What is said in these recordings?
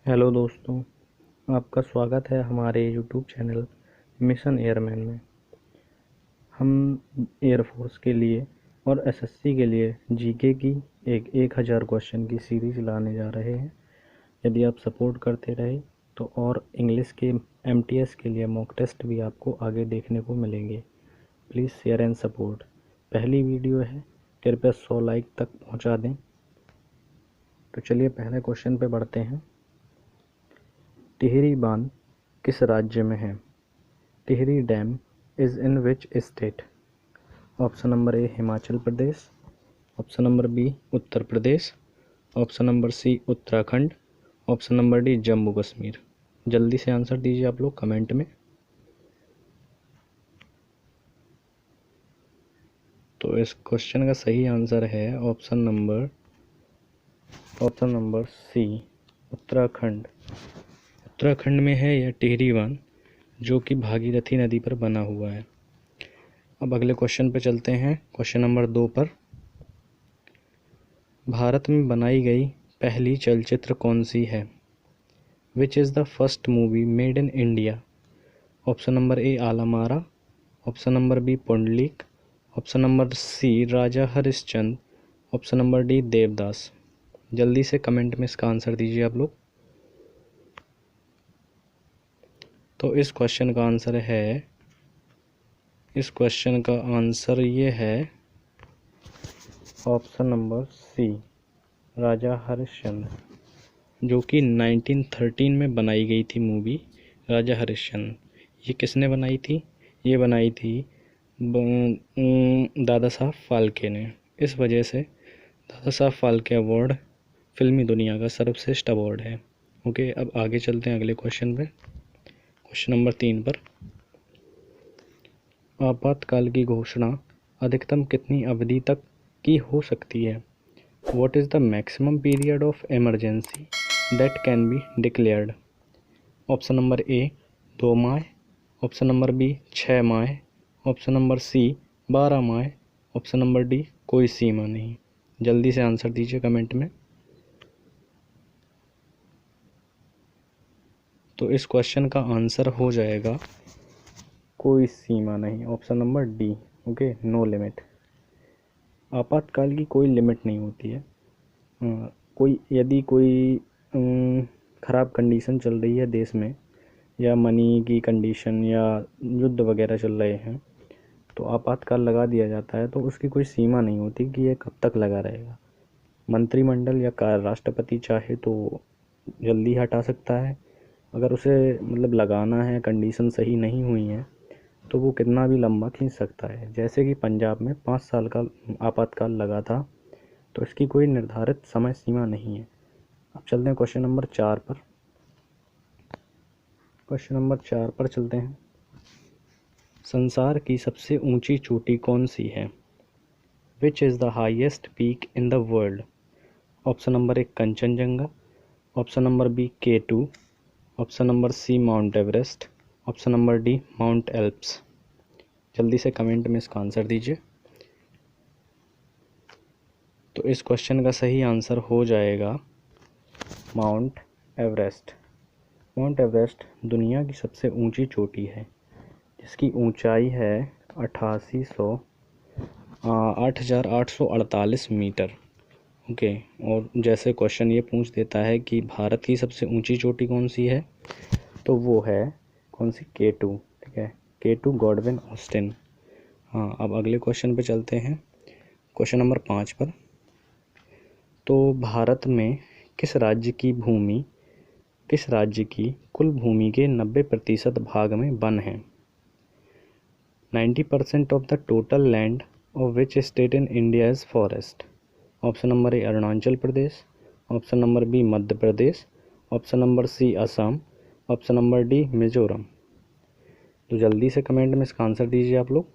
Hello दोस्तों, आपका स्वागत है हमारे यूट्यूब चैनल मिशन एयरमैन में। हम एयरफोर्स के लिए और एसएससी के लिए जीके की एक 1000 क्वेश्चन की सीरीज़ लाने जा रहे हैं। यदि आप सपोर्ट करते रहे तो और इंग्लिश के एमटीएस के लिए मॉक टेस्ट भी आपको आगे देखने को मिलेंगे। Please share and support. पहली वीडियो है, कृपया 100 लाइक तक पहुंचा दें। तो चलिए पहले क्वेश्चन पे बढ़ते हैं। टिहरी बांध किस राज्य में है? Tehri dam is in which state? Option number A Himachal Pradesh, option number B Uttar Pradesh, option number C Uttarakhand, option number D Jammu Kashmir. जल्दी से आंसर दीजिए आप लोग कमेंट में। तो इस क्वेश्चन का सही आंसर है option number C Uttarakhand. Uttarakhand में है यह टिहरी बांध, जो कि भागीरथी नदी पर बना हुआ है। अब अगले क्वेश्चन पे चलते हैं, क्वेश्चन नंबर 2 पर। भारत में बनाई गई पहली चलचित्र कौन सी है? Which is the first movie made in India? Option number A Alam Ara, option number B Pundalik, option number C Raja Harishchandra, option number D Devdas. जल्दी से कमेंट में इसका आंसर दीजिए आप लोग। तो इस क्वेश्चन का आंसर ये है option number C Raja Harishchandra, जो कि 1913 में बनाई गई थी मूवी राजा हरिश्चंद्र। ये किसने बनाई थी? ये बनाई थी दादा साहब फाल्के ने। इस वजह से दादा साहब फाल्के अवार्ड फिल्मी दुनिया का सर्वश्रेष्ठ अवार्ड है। ओके, अब आगे चलते हैं अगले क्वेश्चन पे, क्वेश्चन नंबर 3 पर। आपातकाल की घोषणा अधिकतम कितनी अवधि तक की हो सकती है? What is the maximum period of emergency that can be declared? Option number ए 2 माह, ऑप्शन नंबर बी 6 माह, ऑप्शन नंबर सी 12 माह, ऑप्शन नंबर डी कोई सीमा नहीं। जल्दी से आंसर दीजिए कमेंट में। तो इस क्वेश्चन का आंसर हो जाएगा कोई सीमा नहीं, option number D. Okay, no limit. आपातकाल की कोई लिमिट नहीं होती है। यदि कोई ख़राब कंडीशन चल रही है देश में, या मनी की कंडीशन, या युद्ध वगैरह चल रहे हैं, तो आपातकाल लगा दिया जाता है। तो उसकी कोई सीमा नहीं होती कि ये कब तक लगा रहेगा। मंत्रिमंडल या राष्ट्रपति चाहे तो जल्दी हटा सकता है। अगर उसे लगाना है, कंडीशन सही नहीं हुई है, तो वो कितना भी लंबा खींच सकता है। जैसे कि पंजाब में 5 साल का आपातकाल लगा था, तो इसकी कोई निर्धारित समय सीमा नहीं है। अब चलते हैं क्वेश्चन नंबर 4 पर। क्वेश्चन नंबर 4 पर चलते हैं। संसार की सबसे ऊंची चोटी कौन सी है? Which is the highest peak in the world? Option number A Kanchenjunga, option number B K2, option number C mount Everest, option number D mount Alps. जल्दी से कमेंट में इसका आंसर दीजिए। तो इस क्वेश्चन का सही आंसर हो जाएगा माउंट एवरेस्ट। माउंट एवरेस्ट दुनिया की सबसे ऊंची चोटी है, जिसकी ऊंचाई है 8,848 मीटर। ओके, और जैसे क्वेश्चन ये पूछ देता है कि भारत की सबसे ऊंची चोटी कौन सी है, तो वो है कौन सी? K2। ठीक है, K2 गॉडविन ऑस्टिन। हाँ, अब अगले क्वेश्चन पे चलते हैं, क्वेश्चन नंबर 5 पर। तो भारत में किस राज्य की कुल भूमि के 90% भाग में वन है? 90% of the total land of which state in India is forest? Option number A Arunachal Pradesh, option number B Madhya Pradesh, option number C Assam, option number D Mizoram. तो जल्दी से कमेंट में इसका आंसर दीजिए आप लोग।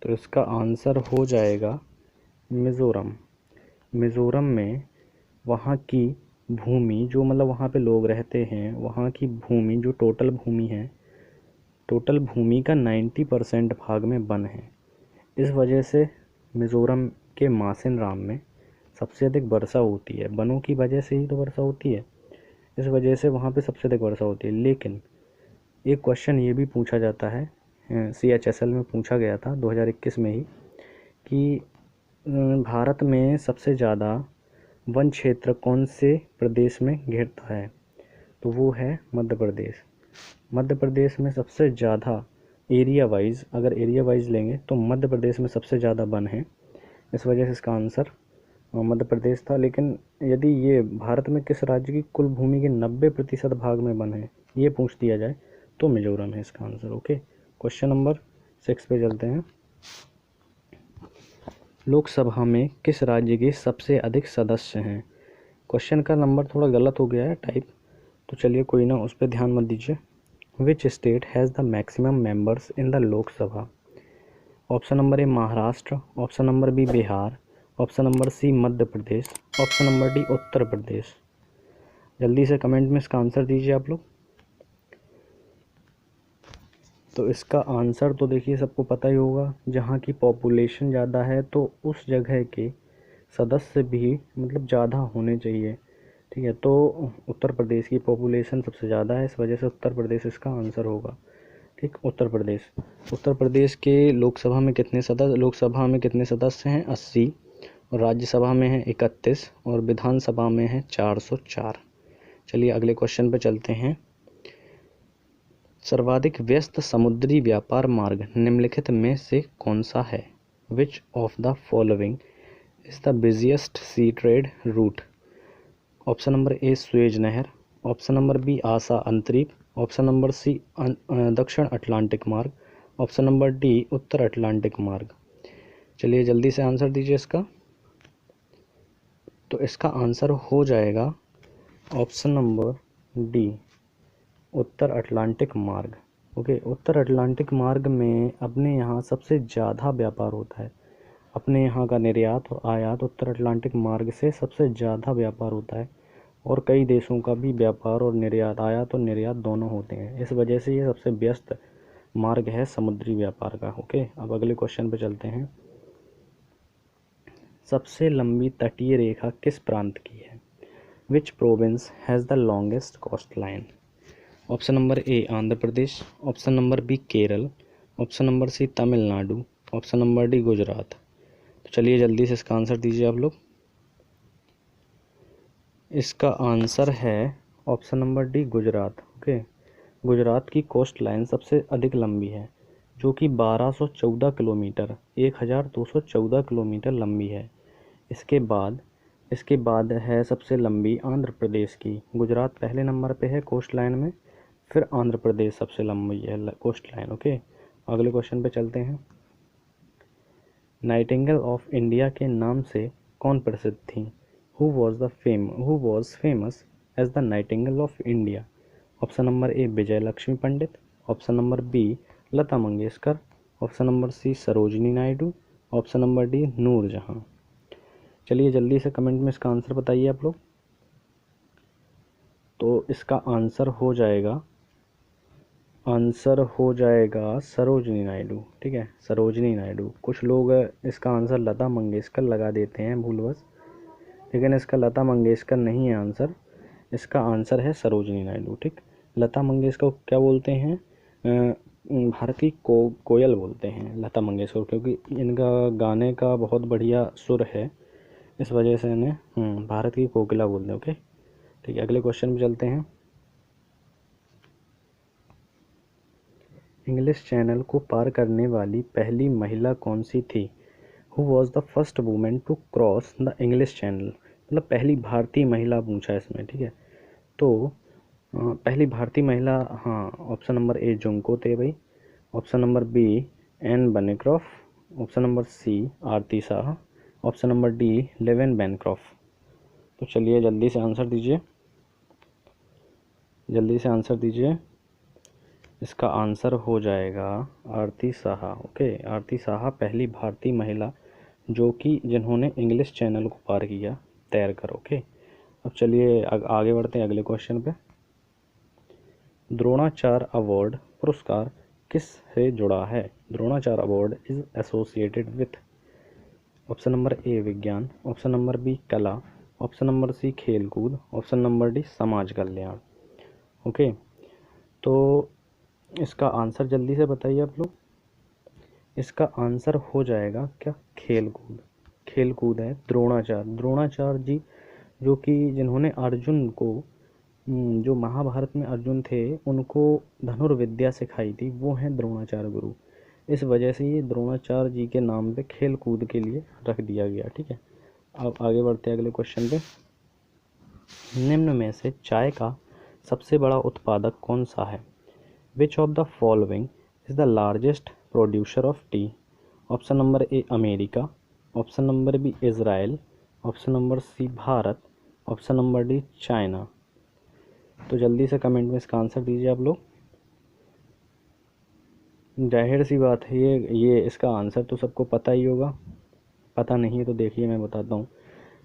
तो इसका आंसर हो जाएगा मिज़ोरम। मिज़ोरम में वहाँ की भूमि, जो वहाँ पे लोग रहते हैं, वहाँ की भूमि जो टोटल भूमि है, टोटल भूमि का 90% भाग में वन है। इस वजह से मिज़ोरम के मासिन राम में सबसे अधिक वर्षा होती है, वनों की वजह से ही तो वर्षा होती है, इस वजह से वहाँ पे सबसे अधिक वर्षा होती है। लेकिन एक क्वेश्चन ये भी पूछा जाता है, CHSL में पूछा गया था 2021 में ही, कि भारत में सबसे ज़्यादा वन क्षेत्र कौन से प्रदेश में घेरता है, तो वो है मध्य प्रदेश। मध्य प्रदेश में सबसे ज़्यादा एरिया वाइज, अगर एरिया वाइज लेंगे तो मध्य प्रदेश में सबसे ज़्यादा वन है, इस वजह से इसका आंसर मध्य प्रदेश था। लेकिन यदि ये भारत में किस राज्य की कुल भूमि के 90% भाग में वन है, ये पूछ दिया जाए तो मिजोरम है इसका आंसर। ओके, क्वेश्चन नंबर 6 पे चलते हैं। लोकसभा में किस राज्य के सबसे अधिक सदस्य हैं? क्वेश्चन का नंबर थोड़ा गलत हो गया है टाइप, तो चलिए कोई ना, उस पर ध्यान मत दीजिए। Which state has the maximum members in the Lok Sabha? Option number A Maharashtra, option number B Bihar, option number C Madhya Pradesh, option number D Uttar Pradesh. जल्दी से कमेंट में इसका आंसर दीजिए आप लोग। तो इसका आंसर तो देखिए सबको पता ही होगा, जहाँ की पॉपुलेशन ज़्यादा है तो उस जगह के सदस्य भी मतलब ज़्यादा होने चाहिए, ठीक है। तो उत्तर प्रदेश की पॉपुलेशन सबसे ज़्यादा है, इस वजह से उत्तर प्रदेश इसका आंसर होगा, ठीक। उत्तर प्रदेश, उत्तर प्रदेश के लोकसभा में कितने सदस्य हैं? 80, और राज्यसभा में है 31, और विधानसभा में है 404। चलिए अगले क्वेश्चन पे चलते हैं। सर्वाधिक व्यस्त समुद्री व्यापार मार्ग निम्नलिखित में से कौन सा है? Which of the following is the busiest sea trade route? Option number A Suez नहर, ऑप्शन नंबर बी आसा अंतरीप, ऑप्शन नंबर सी दक्षिण अटलांटिक मार्ग, ऑप्शन नंबर डी उत्तर अटलांटिक मार्ग। चलिए जल्दी से आंसर दीजिए इसका। तो इसका आंसर हो जाएगा ऑप्शन नंबर डी उत्तर अटलांटिक मार्ग। ओके, उत्तर अटलांटिक मार्ग में अपने यहाँ सबसे ज़्यादा व्यापार होता है, अपने यहाँ का निर्यात और आयात उत्तर अटलांटिक मार्ग से सबसे ज़्यादा व्यापार होता है, और कई देशों का भी व्यापार और निर्यात, आयात और निर्यात दोनों होते हैं, इस वजह से ये सबसे व्यस्त मार्ग है समुद्री व्यापार का। ओके, अब अगले क्वेश्चन पे चलते हैं। सबसे लंबी तटीय रेखा किस प्रांत की है? Which province has the longest coast line? Option number A Andhra Pradesh, option number B Kerala, option number C Tamil Nadu, option number D Gujarat. तो चलिए जल्दी से इसका आंसर दीजिए आप लोग। इसका आंसर है option number D Gujarat. Okay, Gujarat की कोस्ट लाइन सबसे अधिक लंबी है, जो कि 1214 किलोमीटर 1214 किलोमीटर लंबी है। इसके बाद है सबसे लंबी आंध्र प्रदेश की। गुजरात पहले नंबर पे है कोस्ट लाइन में, फिर आंध्र प्रदेश सबसे लंबी है कोस्ट लाइन। ओके, अगले क्वेश्चन पे चलते हैं। नाइटिंगेल ऑफ इंडिया के नाम से कौन प्रसिद्ध थी? Who was famous as the nightingale of India? Option number A Vijay Lakshmi Pandit, option number B Lata Mangeshkar, option number C Sarojini Naidu, option number D Noor Jahan. चलिए जल्दी से कमेंट में इसका आंसर बताइए आप लोग। तो इसका आंसर हो जाएगा सरोजिनी नायडू, ठीक है, सरोजिनी नायडू। कुछ लोग इसका आंसर लता मंगेशकर लगा देते हैं भूलवश, लेकिन इसका लता मंगेशकर नहीं है आंसर, इसका आंसर है सरोजिनी नायडू, ठीक। लता मंगेशकर को क्या बोलते हैं? भारत की कोयल बोलते हैं लता मंगेशकर, क्योंकि इनका गाने का बहुत बढ़िया सुर है, इस वजह से इन्हें भारत की कोकिला बोलते हैं। ओके, ठीक है, अगले क्वेश्चन पे चलते हैं। इंग्लिश चैनल को पार करने वाली पहली महिला कौन सी थी? Who was the first women to cross the English channel? मतलब पहली भारतीय महिला पूछा है इसमें, ठीक है। तो पहली भारतीय महिला, हाँ, option number A Junko Tabei, option number B Ann Bancroft, option number C Aarti Shah, option number D Leven Bancroft. तो चलिए जल्दी से आंसर दीजिए। इसका आंसर हो जाएगा आरती शाह। ओके, आरती शाह पहली भारतीय महिला जिन्होंने इंग्लिश चैनल को पार किया तैर कर। ओके, अब चलिए आगे बढ़ते हैं अगले क्वेश्चन पे। द्रोणाचार्य अवार्ड पुरस्कार किस से जुड़ा है? Dronacharya award is associated with option number ए विज्ञान, ऑप्शन नंबर बी कला, ऑप्शन नंबर सी खेलकूद, ऑप्शन नंबर डी समाज कल्याण। ओके, तो इसका आंसर जल्दी से बताइए आप लोग। इसका आंसर हो जाएगा क्या, खेलकूद। खेलकूद है द्रोणाचार्य। द्रोणाचार्य जी जो कि जिन्होंने अर्जुन को जो महाभारत में अर्जुन थे उनको धनुर्विद्या सिखाई थी, वो हैं द्रोणाचार्य गुरु। इस वजह से ये द्रोणाचार्य जी के नाम पे खेल कूद के लिए रख दिया गया। ठीक है, अब आगे बढ़ते हैं अगले क्वेश्चन पे। निम्न में से चाय का सबसे बड़ा उत्पादक कौन सा है? Which of the following is the largest producer of tea? Option number A America, option number B Israel, option number C Bharat, option number D China. तो जल्दी से कमेंट में इसका आंसर दीजिए आप लोग। जाहिर सी बात है ये इसका आंसर तो सबको पता ही होगा, पता नहीं है तो देखिए मैं बताता हूँ।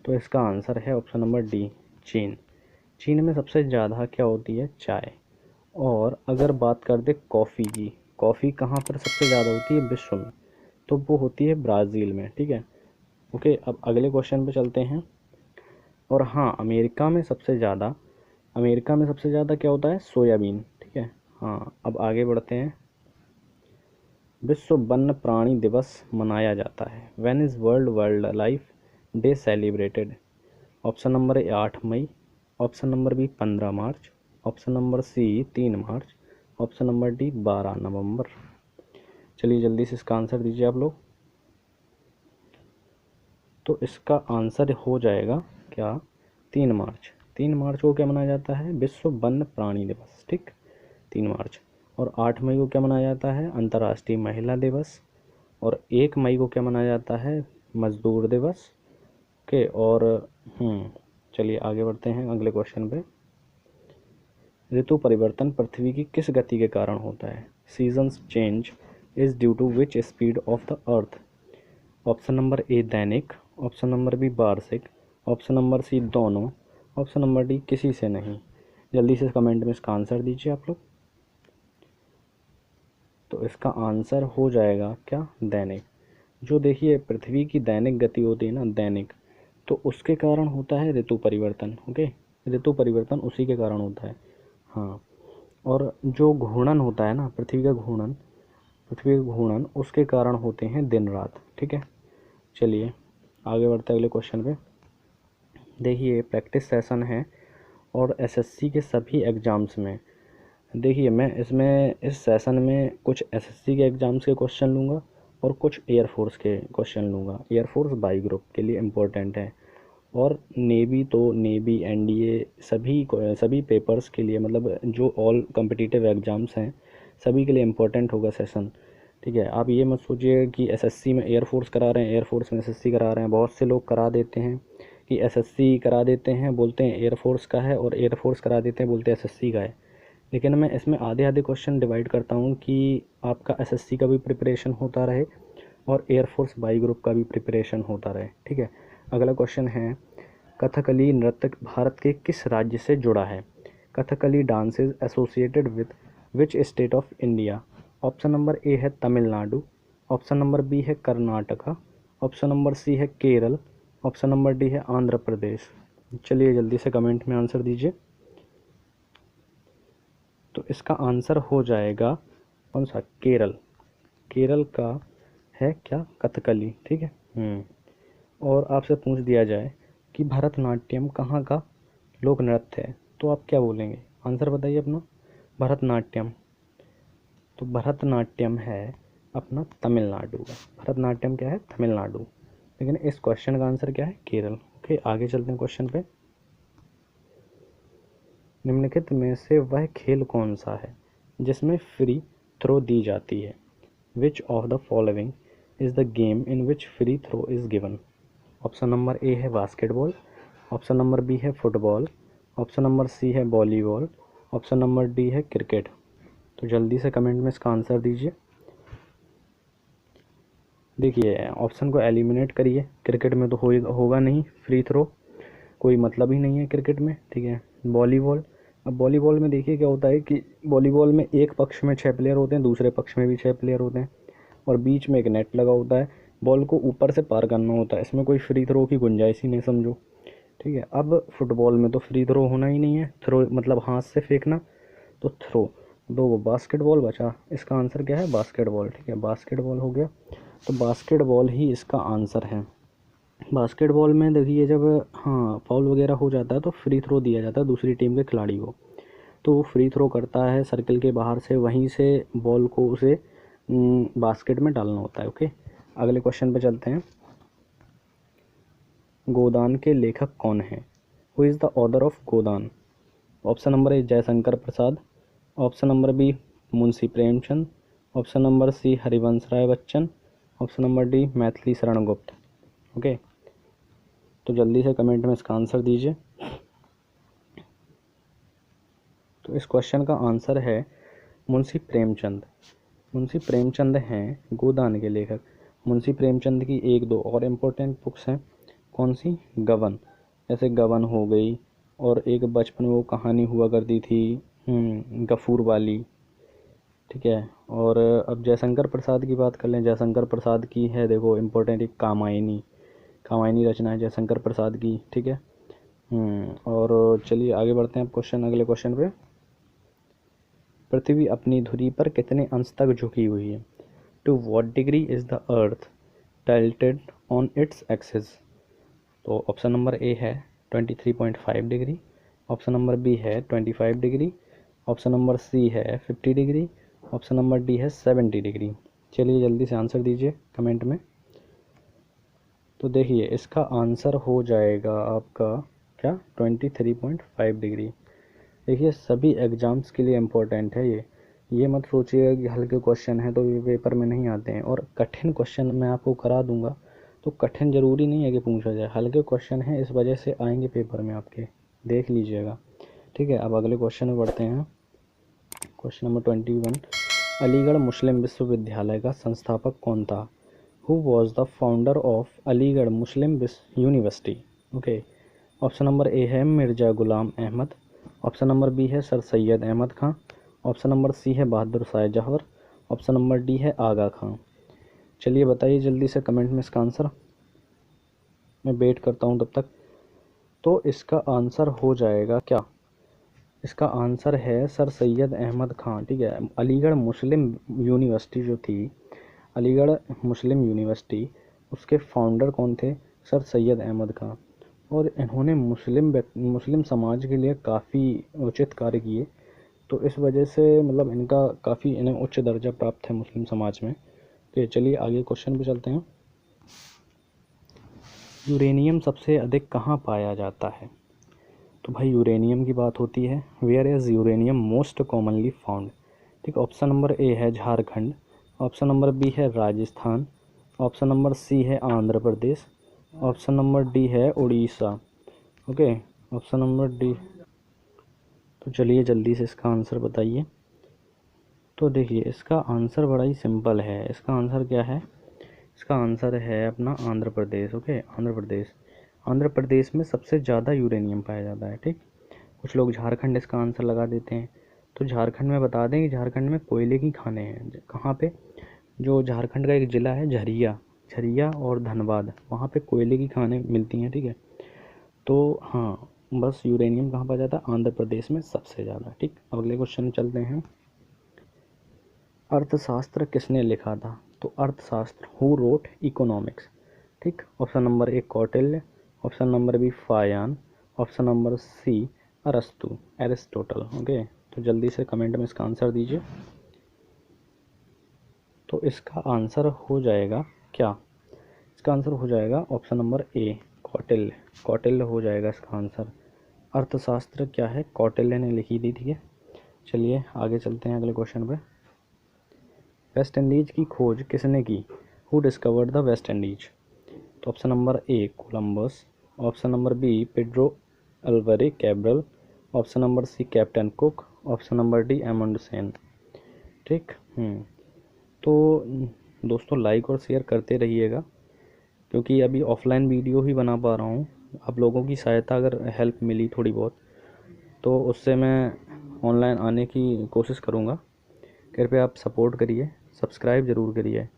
तो इसका आंसर है ऑप्शन नंबर डी चीन। चीन में सबसे ज़्यादा क्या होती है, चाय। और अगर बात कर दे कॉफ़ी की, कॉफ़ी कहाँ पर सबसे ज़्यादा होती है विश्व में, तो वो होती है ब्राज़ील में। ठीक है, ओके, अब अगले क्वेश्चन पे चलते हैं। और हाँ, अमेरिका में सबसे ज़्यादा क्या होता है, सोयाबीन। ठीक है, हाँ, अब आगे बढ़ते हैं। विश्व वन्य प्राणी दिवस मनाया जाता है। When is world wildlife day celebrated? Option number A 8 मई, option number B 15 March, option number C 3 March, option number D 12 November. चलिए जल्दी से इसका आंसर दीजिए आप लोग। तो इसका आंसर हो जाएगा क्या, 3 मार्च। 3 मार्च को क्या मनाया जाता है, विश्व वन्य प्राणी दिवस। ठीक, 3 मार्च। और 8 मई को क्या मनाया जाता है, अंतर्राष्ट्रीय महिला दिवस। और 1 मई को क्या मनाया जाता है, मजदूर दिवस। ओके, और चलिए आगे बढ़ते हैं अगले क्वेश्चन पे। ऋतु परिवर्तन पृथ्वी की किस गति के कारण होता है? Seasons change is due to which speed of the earth? Option number A दैनिक, ऑप्शन नंबर बी वार्षिक, ऑप्शन नंबर सी दोनों, ऑप्शन नंबर डी किसी से नहीं। जल्दी से कमेंट में इसका आंसर दीजिए आप लोग। तो इसका आंसर हो जाएगा क्या, दैनिक। जो देखिए पृथ्वी की दैनिक गति होती है ना, दैनिक, तो उसके कारण होता है ऋतु परिवर्तन। ओके, ऋतु परिवर्तन उसी के कारण होता है। हाँ, और जो घूर्णन होता है ना, पृथ्वी का घूर्णन उसके कारण होते हैं दिन रात। ठीक है, चलिए आगे बढ़ते हैं अगले क्वेश्चन पे। देखिए प्रैक्टिस सेशन है और एसएससी के सभी एग्ज़ाम्स में, देखिए मैं इसमें इस सेशन में कुछ एसएससी के एग्ज़ाम्स के क्वेश्चन लूँगा और कुछ एयरफोर्स के क्वेश्चन लूँगा। एयरफोर्स बाई ग्रुप के लिए इम्पोर्टेंट है, और नेवी तो नेवी एनडीए सभी पेपर्स के लिए, मतलब जो ऑल कॉम्पिटिटिव एग्ज़ाम्स हैं सभी के लिए इम्पोर्टेंट होगा सेशन। ठीक है, आप ये मत सोचिए कि एसएससी में एयरफोर्स करा रहे हैं, एयरफोर्स में एसएससी करा रहे हैं। बहुत से लोग करा देते हैं कि एसएससी करा देते हैं, बोलते हैं एयरफोर्स का है, और एयरफोर्स करा देते हैं, बोलते हैं एसएससी का है। लेकिन मैं इसमें आधे आधे क्वेश्चन डिवाइड करता हूँ कि आपका एसएससी का भी प्रिपरेशन होता रहे और एयरफोर्स बाई ग्रुप का भी प्रिपरेशन होता रहे। ठीक है, अगला क्वेश्चन है, कथकली नृत्य भारत के किस राज्य से जुड़ा है? Kathakali dance is associated with which state of India? Option number A है तमिलनाडु, ऑप्शन नंबर बी है कर्नाटका, ऑप्शन नंबर सी है केरल, ऑप्शन नंबर डी है आंध्र प्रदेश। चलिए जल्दी से कमेंट में आंसर दीजिए। तो इसका आंसर हो जाएगा कौन सा, केरल। केरल का है क्या, कथकली। ठीक है, और आपसे पूछ दिया जाए कि भरतनाट्यम कहाँ का लोक नृत्य है, तो आप क्या बोलेंगे, आंसर बताइए अपना। भरतनाट्यम, तो भरतनाट्यम है अपना तमिलनाडु का। भरतनाट्यम क्या है, तमिलनाडु। लेकिन इस क्वेश्चन का आंसर क्या है, केरल। ओके, आगे चलते हैं क्वेश्चन पे। निम्नलिखित में से वह खेल कौन सा है जिसमें फ्री थ्रो दी जाती है? Which of the following is the game in which free throw is given? Option number A है बास्केटबॉल, ऑप्शन नंबर बी है फुटबॉल, ऑप्शन नंबर सी है वॉलीबॉल, ऑप्शन नंबर डी है क्रिकेट। तो जल्दी से कमेंट में इसका आंसर दीजिए। देखिए ऑप्शन को एलिमिनेट करिए, क्रिकेट में तो होगा नहीं फ्री थ्रो, कोई मतलब ही नहीं है क्रिकेट में। ठीक है, वॉलीबॉल, अब वॉलीबॉल में देखिए क्या होता है कि वॉलीबॉल में एक पक्ष में 6 प्लेयर होते हैं, दूसरे पक्ष में भी 6 प्लेयर होते हैं, और बीच में एक नेट लगा होता है। बॉल को ऊपर से पार करना होता है, इसमें कोई फ्री थ्रो की गुंजाइश ही नहीं समझो। ठीक है, अब फुटबॉल में तो फ्री थ्रो होना ही नहीं है, थ्रो मतलब हाथ से फेंकना, तो थ्रो, दो वो बास्केटबॉल बचा, इसका आंसर क्या है, बास्केटबॉल। ठीक है, बास्केटबॉल हो गया, तो बास्केटबॉल ही इसका आंसर है। बास्केटबॉल में देखिए जब हाँ फाउल वगैरह हो जाता है तो फ्री थ्रो दिया जाता है दूसरी टीम के खिलाड़ी को, तो वो फ्री थ्रो करता है सर्कल के बाहर से, वहीं से बॉल को उसे बास्केट में डालना होता है। ओके, अगले क्वेश्चन पे चलते हैं। गोदान के लेखक कौन है? Who is the author of Godaan? Option number A Jaishankar Prasad, option number B Munshi Premchand, option number C Harivansh Rai Bachchan, option number D Maithili Sharan Gupt. Okay, तो जल्दी से कमेंट में इसका आंसर दीजिए। तो इस क्वेश्चन का आंसर है मुंशी प्रेमचंद। मुंशी प्रेमचंद हैं गोदान के लेखक। मुंशी प्रेमचंद की एक दो और इम्पोर्टेंट बुक्स हैं, कौन सी, गबन, जैसे गबन हो गई, और एक बचपन में वो कहानी हुआ करती थी गफूर वाली। ठीक है, और अब जयशंकर प्रसाद की बात कर लें, जयशंकर प्रसाद की है देखो इम्पोर्टेंट एक कामायनी, कामायनी रचना है जयशंकर प्रसाद की। ठीक है, और चलिए आगे बढ़ते हैं अब अगले क्वेश्चन पे। पृथ्वी अपनी धुरी पर कितने अंश तक झुकी हुई है? To what degree is the earth tilted on its axis? तो ऑप्शन नंबर ए है 23.5 डिग्री, ऑप्शन नंबर बी है 25 डिग्री, ऑप्शन नंबर सी है 50 डिग्री, ऑप्शन नंबर डी है 70 डिग्री। चलिए जल्दी से आंसर दीजिए कमेंट में। तो देखिए इसका आंसर हो जाएगा आपका क्या, 23.5 डिग्री। देखिए सभी एग्ज़ाम्स के लिए इम्पोर्टेंट है ये मत सोचिएगा कि हल्के क्वेश्चन हैं तो ये पेपर में नहीं आते हैं, और कठिन क्वेश्चन मैं आपको करा दूंगा, तो कठिन ज़रूरी नहीं है कि पूछा जाए, हल्के क्वेश्चन हैं इस वजह से आएंगे पेपर में आपके, देख लीजिएगा। ठीक है, अब अगले क्वेश्चन में बढ़ते हैं। क्वेश्चन नंबर 21, अलीगढ़ मुस्लिम विश्वविद्यालय का संस्थापक कौन था? Who was the founder of Aligarh Muslim University? Okay, option number A है Mirza Ghulam Ahmad, option number B है sir Syed Ahmad Khan, option number C है Bahadur Shah Zafar, option number D है आगा खां। चलिए बताइए जल्दी से कमेंट में इसका आंसर, मैं वेट करता हूँ तब तक। तो इसका आंसर हो जाएगा क्या, इसका आंसर है सर सैयद अहमद खां। ठीक है, अलीगढ़ मुस्लिम यूनिवर्सिटी जो थी, अलीगढ़ मुस्लिम यूनिवर्सिटी, उसके फाउंडर कौन थे, सर सैयद अहमद खां, और इन्होंने मुस्लिम समाज के लिए काफ़ी उचित कार्य किए, तो इस वजह से मतलब इनका काफ़ी इन्हें उच्च दर्जा प्राप्त है मुस्लिम समाज में। तो चलिए आगे क्वेश्चन पे चलते हैं। यूरेनियम सबसे अधिक कहाँ पाया जाता है? तो भाई यूरेनियम की बात होती है, where is uranium most commonly found? ठीक, ऑप्शन नंबर ए है झारखंड, ऑप्शन नंबर बी है राजस्थान, ऑप्शन नंबर सी है Andhra Pradesh, option number D है Orissa. Okay, option number D. तो चलिए जल्दी से इसका आंसर बताइए। तो देखिए इसका आंसर बड़ा ही सिंपल है, इसका आंसर क्या है, इसका आंसर है अपना आंध्र प्रदेश। ओके, आंध्र प्रदेश, आंध्र प्रदेश में सबसे ज़्यादा यूरेनियम पाया जाता है। ठीक, कुछ लोग झारखंड इसका आंसर लगा देते हैं, तो झारखंड में बता दें कि झारखंड में कोयले की खानें हैं। कहाँ पे, जो झारखंड का एक ज़िला है झरिया, झरिया और धनबाद, वहाँ पे कोयले की खानें मिलती हैं। ठीक है, तो हाँ बस यूरेनियम कहाँ पाया जाता है, आंध्र प्रदेश में सबसे ज़्यादा। ठीक, अब अगले क्वेश्चन चलते हैं। अर्थशास्त्र किसने लिखा था? तो अर्थशास्त्र, हु रोट इकोनॉमिक्स? ठीक, option number A Kautilya, option number B Fa Hien, option number C अरस्तु, एरिस्टोटल। ओके, तो जल्दी से कमेंट में इसका आंसर दीजिए। तो इसका आंसर हो जाएगा क्या, इसका आंसर हो जाएगा option number A Kautilya, Kautilya हो जाएगा इसका आंसर। अर्थशास्त्र क्या है, कौटिल्य ने लिखी थी। ठीक है, चलिए आगे चलते हैं अगले क्वेश्चन पे। वेस्ट इंडीज़ की खोज किसने की? Who discovered the West Indies? तो option number A Columbus, option number B Pedro Alvares Cabral, option number C Captain Cook, option number D Amundsen. ठीक, तो दोस्तों लाइक और शेयर करते रहिएगा, क्योंकि अभी ऑफलाइन वीडियो ही बना पा रहा हूँ, आप लोगों की सहायता अगर हेल्प मिली थोड़ी बहुत तो उससे मैं ऑनलाइन आने की कोशिश करूँगा। कृपया आप सपोर्ट करिए, सब्सक्राइब ज़रूर करिए।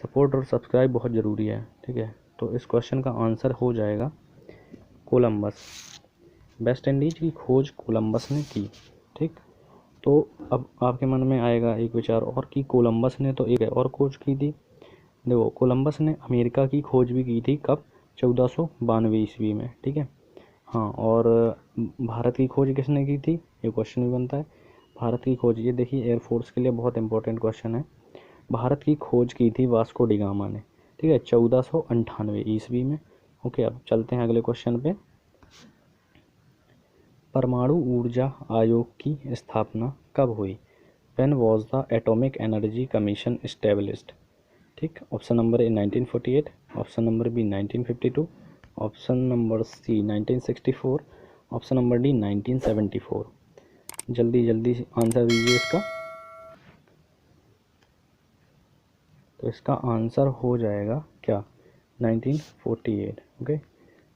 सपोर्ट और सब्सक्राइब बहुत ज़रूरी है, ठीक है। तो इस क्वेश्चन का आंसर हो जाएगा कोलंबस। वेस्ट इंडीज की खोज कोलंबस ने की, ठीक। तो अब आपके मन में आएगा एक विचार और कि कोलंबस ने तो एक और खोज की थी। देखो, कोलंबस ने अमेरिका की खोज भी की थी, कब? 1492 ईस्वी में, ठीक है। हाँ, और भारत की खोज किसने की थी, ये क्वेश्चन भी बनता है। भारत की खोज, ये देखिए एयरफोर्स के लिए बहुत इंपॉर्टेंट क्वेश्चन है। भारत की खोज की थी वास्को डी गामा ने, ठीक है, 1498 ईस्वी में। ओके, अब चलते हैं अगले क्वेश्चन पे। परमाणु ऊर्जा आयोग की स्थापना कब हुई? When was the atomic energy commission established? ठीक, option number A 1948, option number B 1952, option number C 1964, option number D 1974। जल्दी जल्दी आंसर दीजिए इसका। तो इसका आंसर हो जाएगा क्या? 1948। ओके,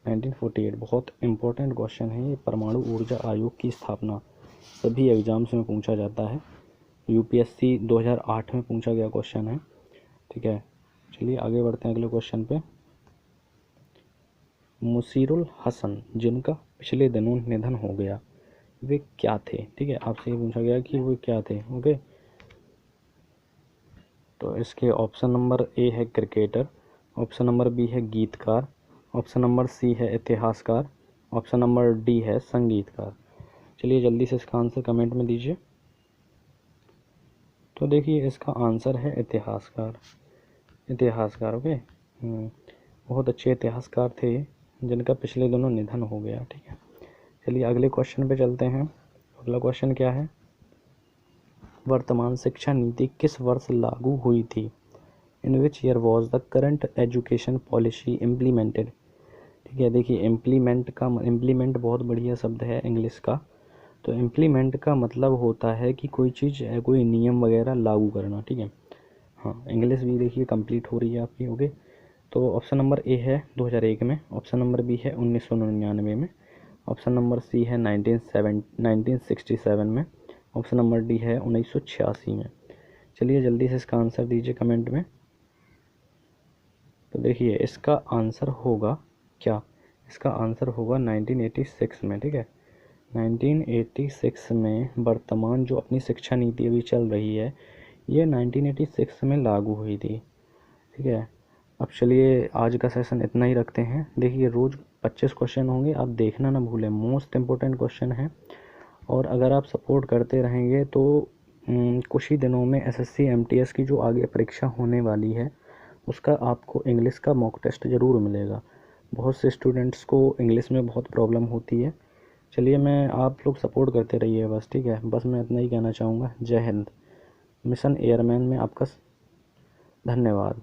1948 बहुत इंपॉर्टेंट क्वेश्चन है ये। परमाणु ऊर्जा आयोग की स्थापना सभी एग्जाम्स में पूछा जाता है। यूपीएससी 2008 में पूछा गया क्वेश्चन है, ठीक है। चलिए आगे बढ़ते हैं अगले क्वेश्चन पे। मुशीरुल हसन जिनका पिछले दिनों निधन हो गया, वे क्या थे? ठीक है, आपसे ये पूछा गया कि वे क्या थे। ओके, तो इसके ऑप्शन नंबर ए है क्रिकेटर, ऑप्शन नंबर बी है गीतकार, ऑप्शन नंबर सी है इतिहासकार, ऑप्शन नंबर डी है संगीतकार। चलिए जल्दी से इसका आंसर कमेंट में दीजिए। तो देखिए इसका आंसर है इतिहासकार। इतिहासकार, ओके। बहुत अच्छे इतिहासकार थे जिनका पिछले दिनों निधन हो गया, ठीक है। चलिए अगले क्वेश्चन पे चलते हैं। अगला क्वेश्चन क्या है? वर्तमान शिक्षा नीति किस वर्ष लागू हुई थी? In which year was the current education policy implemented? ठीक है, देखिए इम्प्लीमेंट बहुत बढ़िया शब्द है इंग्लिश का। तो इम्प्लीमेंट का मतलब होता है कि कोई चीज़, कोई नियम वगैरह लागू करना, ठीक है। हाँ, इंग्लिश भी देखिए कंप्लीट हो रही है आपकी। ओके, तो ऑप्शन नंबर ए है 2001 में, ऑप्शन नंबर बी है 1999 में, ऑप्शन नंबर सी है 1967 में, ऑप्शन नंबर डी है 1986 में। चलिए जल्दी से इसका आंसर दीजिए कमेंट में। तो देखिए इसका आंसर होगा क्या? इसका आंसर होगा 1986 में, ठीक है। 1986 में वर्तमान जो अपनी शिक्षा नीति अभी चल रही है, ये 1986 में लागू हुई थी, ठीक है। अब चलिए आज का सेशन इतना ही रखते हैं। देखिए रोज़ 25 क्वेश्चन होंगे, आप देखना ना भूलें, मोस्ट इम्पोर्टेंट क्वेश्चन है। और अगर आप सपोर्ट करते रहेंगे तो कुछ ही दिनों में एसएससी एमटीएस की जो आगे परीक्षा होने वाली है उसका आपको इंग्लिश का मॉक टेस्ट ज़रूर मिलेगा। बहुत से स्टूडेंट्स को इंग्लिश में बहुत प्रॉब्लम होती है। चलिए, मैं आप लोग सपोर्ट करते रहिए बस, ठीक है। बस मैं इतना ही कहना चाहूँगा। जय हिंद। मिशन एयरमैन में आपका धन्यवाद।